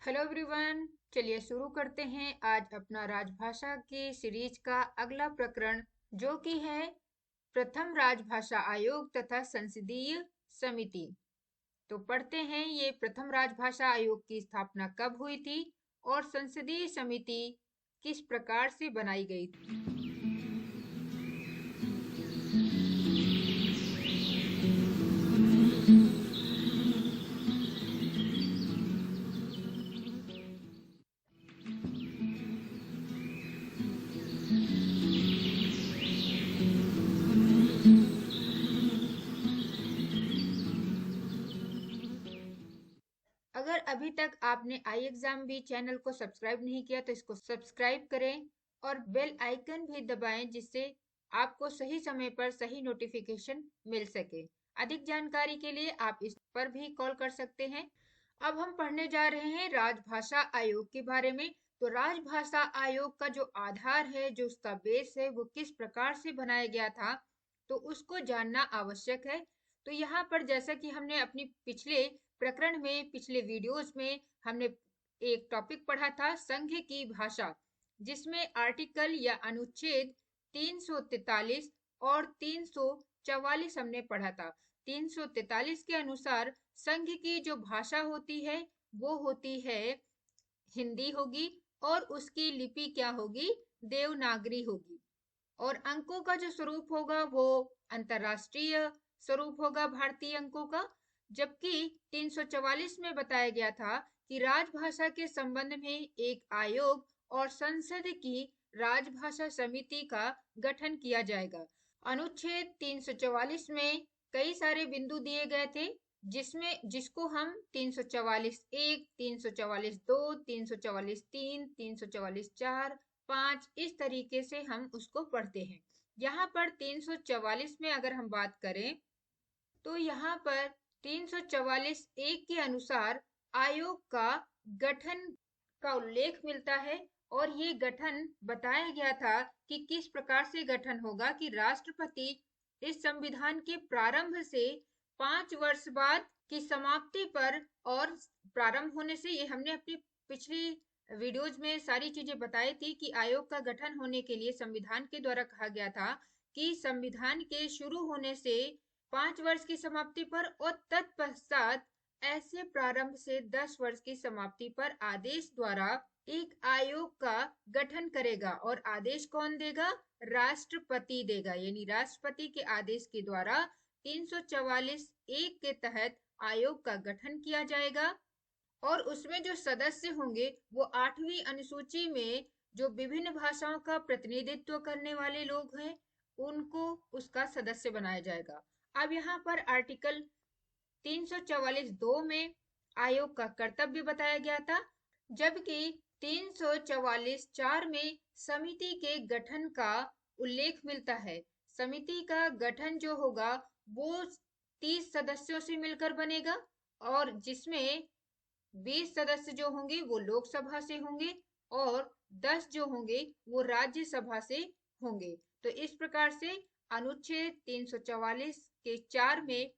Hello everyone, चलिए शुरू करते हैं आज अपना राजभाषा की सीरीज का अगला प्रकरण, जो कि है प्रथम राजभाषा आयोग तथा संसदीय समिति। तो पढ़ते हैं ये प्रथम राजभाषा आयोग की स्थापना कब हुई थी और संसदीय समिति किस प्रकार से बनाई गई थी। अगर अभी तक आपने आई एग्जाम भी चैनल को सब्सक्राइब नहीं किया तो इसको सब्सक्राइब करें और बेल आइकन भी दबाएं, जिससे आपको सही समय पर सही नोटिफिकेशन मिल सके। अधिक जानकारी के लिए आप इस पर भी कॉल कर सकते हैं। अब हम पढ़ने जा रहे हैं राजभाषा आयोग के बारे में। तो राजभाषा आयोग का जो आधार है, जो उसका बेस है, वो किस प्रकार से बनाया गया था, तो उसको जानना आवश्यक है। तो यहाँ पर जैसा कि हमने अपनी पिछले प्रकरण में, पिछले वीडियोस में हमने एक टॉपिक पढ़ा था, संघ की भाषा, जिसमें आर्टिकल या अनुच्छेद 343 और 344 हमने पढ़ा था। 343 के अनुसार संघ की जो भाषा होती है वो होती है हिंदी होगी, और उसकी लिपि क्या होगी, देवनागरी होगी। और अंकों का जो स्वरूप होगा वो अंतरराष्ट्रीय स्वरूप होगा, भारतीय अंकों का। जबकि 344 में बताया गया था कि राजभाषा के संबंध में एक आयोग और संसद की राजभाषा समिति का गठन किया जाएगा। अनुच्छेद 344 में कई सारे बिंदु दिए गए थे, जिसको हम 344(1), 344(2), 344(3), 344(4), 5 इस तरीके से हम उसको पढ़ते हैं। यहाँ पर 344 में अगर हम बात करें तो यहाँ पर 344(1) के अनुसार आयोग का गठन का उल्लेख मिलता है, और ये गठन बताया गया था कि किस प्रकार से गठन होगा, कि राष्ट्रपति इस संविधान के प्रारंभ से 5 वर्ष बाद की समाप्ति पर, और प्रारंभ होने से, ये हमने अपनी पिछली वीडियोज में सारी चीजें बताई थी कि आयोग का गठन होने के लिए संविधान के द्वारा कहा गया था कि संविधान के शुरू होने से 5 वर्ष की समाप्ति पर और तत्पश्चात ऐसे प्रारंभ से 10 वर्ष की समाप्ति पर आदेश द्वारा एक आयोग का गठन करेगा। और आदेश कौन देगा, राष्ट्रपति देगा। यानी राष्ट्रपति के आदेश के द्वारा 344(1) के तहत आयोग का गठन किया जाएगा। और उसमें जो सदस्य होंगे वो 8वीं अनुसूची में जो विभिन्न भाषाओं का प्रतिनिधित्व करने वाले लोग हैं, उनको उसका सदस्य बनाया जाएगा। अब यहाँ पर आर्टिकल 344(2) में आयोग का कर्तव्य बताया गया था, जबकि 344(4) में समिति के गठन का उल्लेख मिलता है। समिति का गठन जो होगा वो 30 सदस्यों से मिलकर बनेगा, और जिसमें 20 सदस्य जो होंगे वो लोकसभा से होंगे और 10 जो होंगे वो राज्यसभा से होंगे। तो इस प्रकार से अनुच्छेद 344(4) में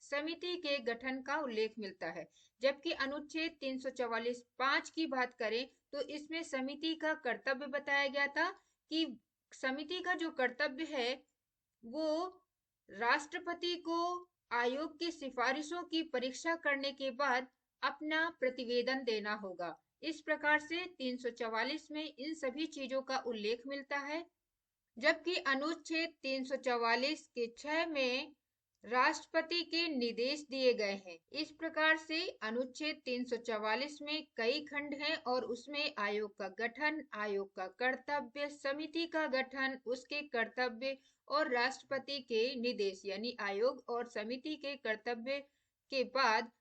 समिति के गठन का उल्लेख मिलता है। जबकि अनुच्छेद 344(5) की बात करें तो इसमें समिति का कर्तव्य बताया गया था कि समिति का जो कर्तव्य है वो राष्ट्रपति को आयोग की सिफारिशों की परीक्षा करने के बाद अपना प्रतिवेदन देना होगा। इस प्रकार से 344 में इन सभी चीजों का उल्लेख मिलता है। जबकि अनुच्छेद 344 के 6 में राष्ट्रपति के निर्देश दिए गए हैं। इस प्रकार से अनुच्छेद 344 में कई खंड हैं, और उसमें आयोग का गठन, आयोग का कर्तव्य, समिति का गठन, उसके कर्तव्य और राष्ट्रपति के निर्देश, यानी आयोग और समिति के कर्तव्य के बाद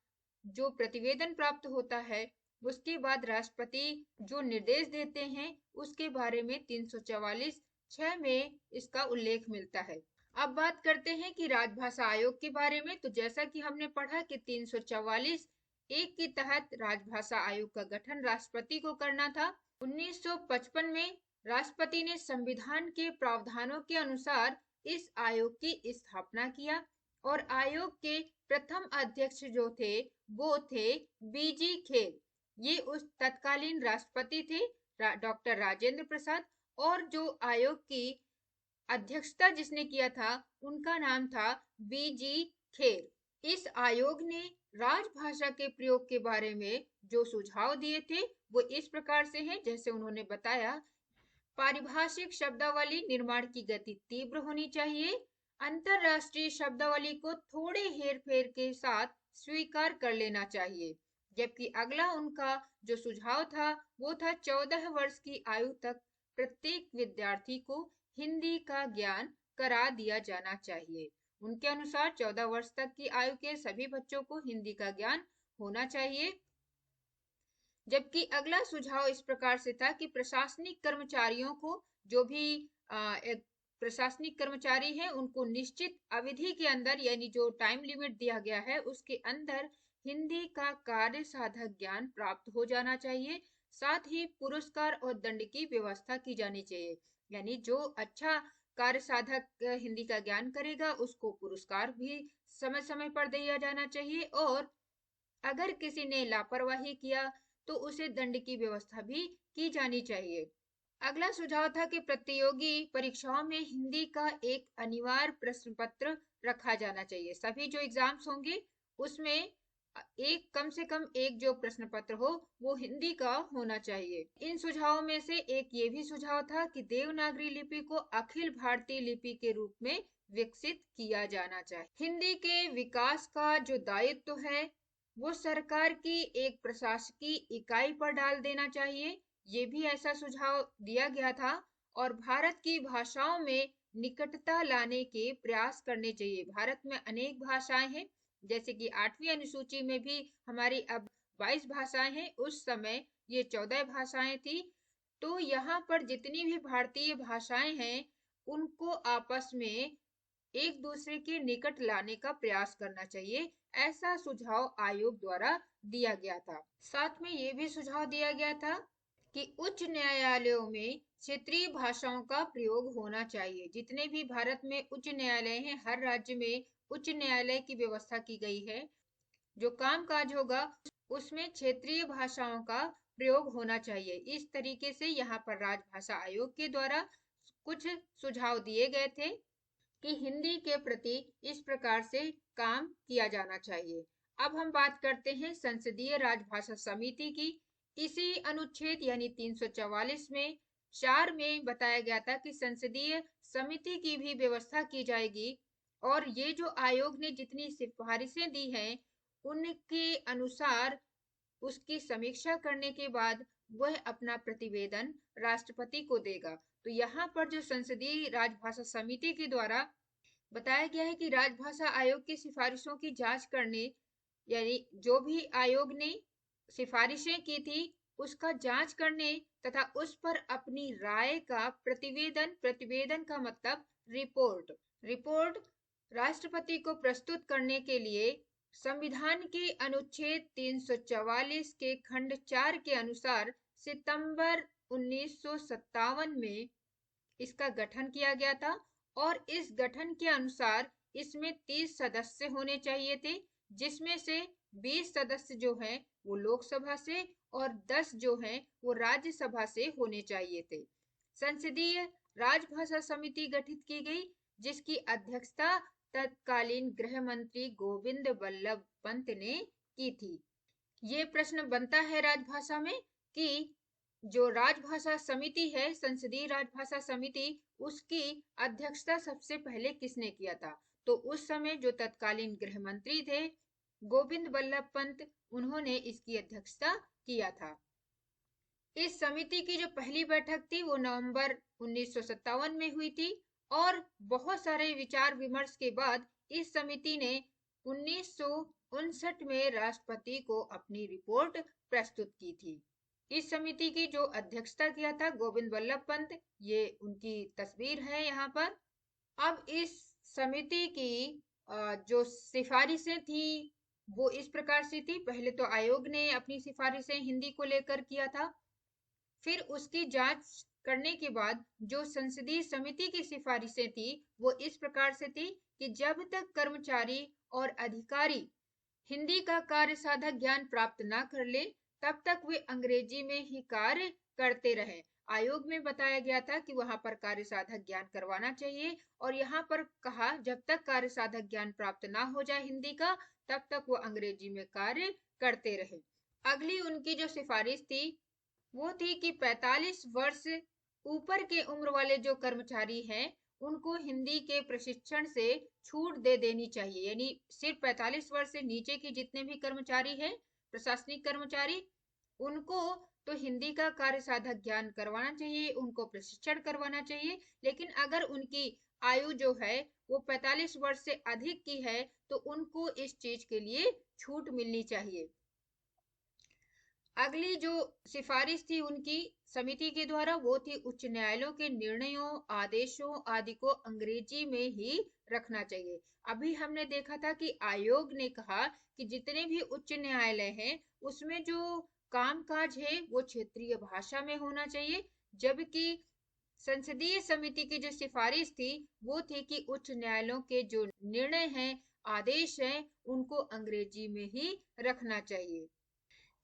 जो प्रतिवेदन प्राप्त होता है, उसके बाद राष्ट्रपति जो निर्देश देते हैं उसके बारे में 344(6) में इसका उल्लेख मिलता है। अब बात करते हैं कि राजभाषा आयोग के बारे में। तो जैसा कि हमने पढ़ा कि 344(1) के तहत राजभाषा आयोग का गठन राष्ट्रपति को करना था। 1955 में राष्ट्रपति ने संविधान के प्रावधानों के अनुसार इस आयोग की स्थापना किया, और आयोग के प्रथम अध्यक्ष जो थे वो थे बीजी खेर। ये उस तत्कालीन राष्ट्रपति थे डॉक्टर राजेंद्र प्रसाद, और जो आयोग की अध्यक्षता जिसने किया था उनका नाम था बीजी खेर। इस आयोग ने राजभाषा के प्रयोग के बारे में जो सुझाव दिए थे वो इस प्रकार से हैं, जैसे उन्होंने बताया। पारिभाषिक शब्दावली निर्माण की गति तीव्र होनी चाहिए। अंतरराष्ट्रीय शब्दावली को थोड़े हेरफेर के साथ स्वीकार कर लेना चाहिए। जबकि अगला उनका जो सुझाव था वो था 14 वर्ष की आयु तक प्रत्येक विद्यार्थी को हिंदी का ज्ञान करा दिया जाना चाहिए। उनके अनुसार 14 वर्ष तक की आयु के सभी बच्चों को हिंदी का ज्ञान होना चाहिए। जबकि अगला सुझाव इस प्रकार से था कि प्रशासनिक कर्मचारियों को, जो भी एक प्रशासनिक कर्मचारी है, उनको निश्चित अवधि के अंदर, यानी जो टाइम लिमिट दिया गया है उसके अंदर हिंदी का कार्य साधक ज्ञान प्राप्त हो जाना चाहिए। साथ ही पुरस्कार और दंड की व्यवस्था की जानी चाहिए, यानी जो अच्छा कार्य साधक हिंदी का ज्ञान करेगा उसको पुरस्कार भी समय समय पर दिया जाना चाहिए, और अगर किसी ने लापरवाही किया तो उसे दंड की व्यवस्था भी की जानी चाहिए। अगला सुझाव था कि प्रतियोगी परीक्षाओं में हिंदी का एक अनिवार्य प्रश्न पत्र रखा जाना चाहिए। सभी जो एग्जाम्स होंगे उसमें एक कम से कम एक जो प्रश्न पत्र हो वो हिंदी का होना चाहिए। इन सुझावों में से एक ये भी सुझाव था कि देवनागरी लिपि को अखिल भारतीय लिपि के रूप में विकसित किया जाना चाहिए। हिंदी के विकास का जो दायित्व है वो सरकार की एक प्रशासकीय इकाई पर डाल देना चाहिए, ये भी ऐसा सुझाव दिया गया था। और भारत की भाषाओं में निकटता लाने के प्रयास करने चाहिए। भारत में अनेक भाषाएं हैं, जैसे कि 8वीं अनुसूची में भी हमारी अब 22 भाषाएं हैं, उस समय ये 14 भाषाएं थी। तो यहाँ पर जितनी भी भारतीय भाषाएं हैं उनको आपस में एक दूसरे के निकट लाने का प्रयास करना चाहिए, ऐसा सुझाव आयोग द्वारा दिया गया था। साथ में ये भी सुझाव दिया गया था कि उच्च न्यायालयों में क्षेत्रीय भाषाओं का प्रयोग होना चाहिए। जितने भी भारत में उच्च न्यायालय हैं, हर राज्य में उच्च न्यायालय की व्यवस्था की गई है। जो कामकाज होगा उसमें क्षेत्रीय भाषाओं का प्रयोग होना चाहिए। इस तरीके से यहाँ पर राजभाषा आयोग के द्वारा कुछ सुझाव दिए गए थे कि हिंदी के प्रति इस प्रकार से काम किया जाना चाहिए। अब हम बात करते हैं संसदीय राजभाषा समिति की। इसी अनुच्छेद यानी 344 में 4 में बताया गया था कि संसदीय समिति की भी व्यवस्था की जाएगी, और ये जो आयोग ने जितनी सिफारिशें दी हैं उनके अनुसार उसकी समीक्षा करने के बाद वह अपना प्रतिवेदन राष्ट्रपति को देगा। तो यहाँ पर जो संसदीय राजभाषा समिति के द्वारा बताया गया है कि राजभाषा आयोग की सिफारिशों की जांच करने, यानी जो भी आयोग ने सिफारिशें की थी उसका जांच करने तथा उस पर अपनी राय का प्रतिवेदन का मतलब रिपोर्ट राष्ट्रपति को प्रस्तुत करने के लिए संविधान के अनुच्छेद 344 के खंड 4 के अनुसार सितंबर 1957 में इसका गठन किया गया था। और इस गठन के अनुसार इसमें 30 सदस्य होने चाहिए थे, जिसमें से 20 सदस्य जो हैं वो लोकसभा से और 10 जो हैं वो राज्यसभा से होने चाहिए थे। संसदीय राजभाषा समिति गठित की गई, जिसकी अध्यक्षता तत्कालीन गृह मंत्री गोविंद बल्लभ पंत ने की थी। ये प्रश्न बनता है राजभाषा में कि जो राजभाषा समिति है, संसदीय राजभाषा समिति, उसकी अध्यक्षता सबसे पहले किसने किया था? तो उस समय जो तत्कालीन गृह मंत्री थे गोविंद बल्लभ पंत, उन्होंने इसकी अध्यक्षता किया था। इस समिति की जो पहली बैठक थी वो नवंबर 1957 में हुई थी, और बहुत सारे विचार विमर्श के बाद इस समिति ने 1959 में राष्ट्रपति को अपनी रिपोर्ट प्रस्तुत की थी। इस समिति की जो अध्यक्षता किया था गोविंद बल्लभ पंत, ये उनकी तस्वीर है यहाँ पर। अब इस समिति की जो सिफारिशें थी वो इस प्रकार से थी। पहले तो आयोग ने अपनी सिफारिशें हिंदी को लेकर किया था, फिर उसकी जांच करने के बाद जो संसदीय समिति की सिफारिशें थी वो इस प्रकार से थी कि जब तक कर्मचारी और अधिकारी हिंदी का कार्य साधक ज्ञान प्राप्त ना कर ले तब तक वे अंग्रेजी में ही कार्य करते रहे। आयोग में बताया गया था कि वहां पर कार्य साधक ज्ञान करवाना चाहिए, और यहाँ पर कहा जब तक कार्य साधक ज्ञान प्राप्त ना हो जाए हिंदी का, तब तक वो अंग्रेजी में कार्य करते रहे। अगली उनकी जो सिफारिश थी वो थी कि 45 वर्ष ऊपर के उम्र वाले जो कर्मचारी हैं उनको हिंदी के प्रशिक्षण से छूट दे देनी चाहिए। यानी सिर्फ 45 वर्ष से नीचे के जितने भी कर्मचारी हैं, प्रशासनिक कर्मचारी, उनको तो हिंदी का कार्य साधक ज्ञान करवाना चाहिए, उनको प्रशिक्षण करवाना चाहिए। लेकिन अगर उनकी आयु जो है वो 45 वर्ष से अधिक की है तो उनको इस चीज के लिए छूट मिलनी चाहिए। अगली जो सिफारिश थी उनकी समिति के द्वारा वो थी उच्च न्यायालयों के निर्णयों, आदेशों आदि को अंग्रेजी में ही रखना चाहिए। अभी हमने देखा था कि आयोग ने कहा कि जितने भी उच्च न्यायालय हैं उसमें जो कामकाज है वो क्षेत्रीय भाषा में होना चाहिए, जबकि संसदीय समिति की जो सिफारिश थी वो थी कि उच्च न्यायालयों के जो निर्णय हैं, आदेश हैं, उनको अंग्रेजी में ही रखना चाहिए।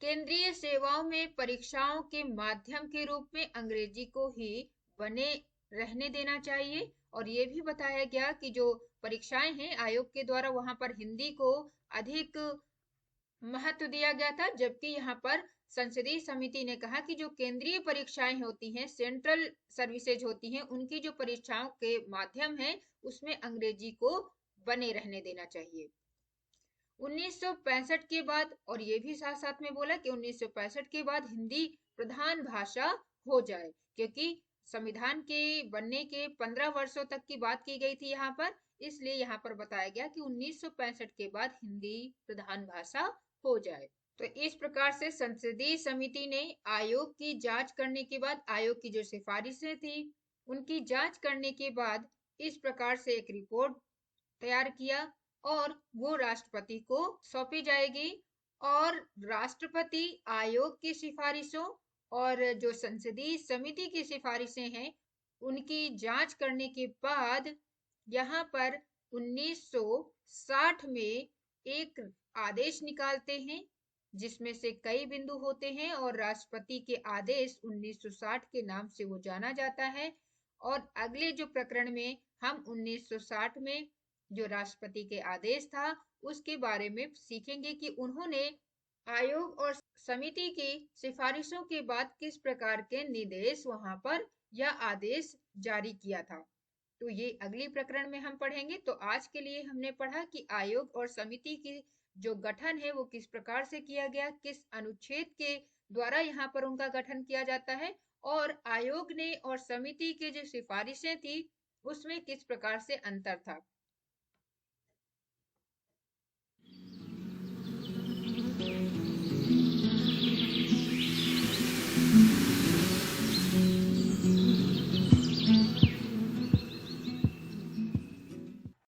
केंद्रीय सेवाओं में परीक्षाओं के माध्यम के रूप में अंग्रेजी को ही बने रहने देना चाहिए, और ये भी बताया गया कि जो परीक्षाएं हैं आयोग के द्वारा वहां पर हिंदी को अधिक महत्व दिया गया था, जबकि यहाँ पर संसदीय समिति ने कहा कि जो केंद्रीय परीक्षाएं होती हैं, सेंट्रल सर्विसेज होती हैं, उनकी जो परीक्षाओं के माध्यम है उसमें अंग्रेजी को बने रहने देना चाहिए। 1965 के बाद, और ये भी साथ साथ में बोला कि 1965 के बाद हिंदी प्रधान भाषा हो जाए, क्योंकि संविधान के बनने के 15 वर्षों तक की बात की गई थी यहाँ पर, इसलिए यहाँ पर बताया गया कि 1965 के बाद हिंदी प्रधान भाषा हो जाए। तो इस प्रकार से संसदीय समिति ने आयोग की जांच करने के बाद, आयोग की जो सिफारिशें थी उनकी जांच करने के बाद इस प्रकार से एक रिपोर्ट तैयार किया, और वो राष्ट्रपति को सौंपी जाएगी। और राष्ट्रपति आयोग की सिफारिशों और जो संसदीय समिति की सिफारिशें हैं उनकी जांच करने के बाद यहाँ पर 1960 में एक आदेश निकालते हैं जिसमें से कई बिंदु होते हैं, और राष्ट्रपति के आदेश 1960 के नाम से वो जाना जाता है। और अगले जो प्रकरण में हम 1960 में जो राष्ट्रपति के आदेश था उसके बारे में सीखेंगे कि उन्होंने आयोग और समिति की सिफारिशों के बाद किस प्रकार के निर्देश वहां पर या आदेश जारी किया था। तो ये अगली प्रकरण में हम पढ़ेंगे। तो आज के लिए हमने पढ़ा कि आयोग और समिति की जो गठन है वो किस प्रकार से किया गया, किस अनुच्छेद के द्वारा यहाँ पर उनका गठन किया जाता है, और आयोग ने और समिति के जो सिफारिशें थी उसमें किस प्रकार से अंतर था।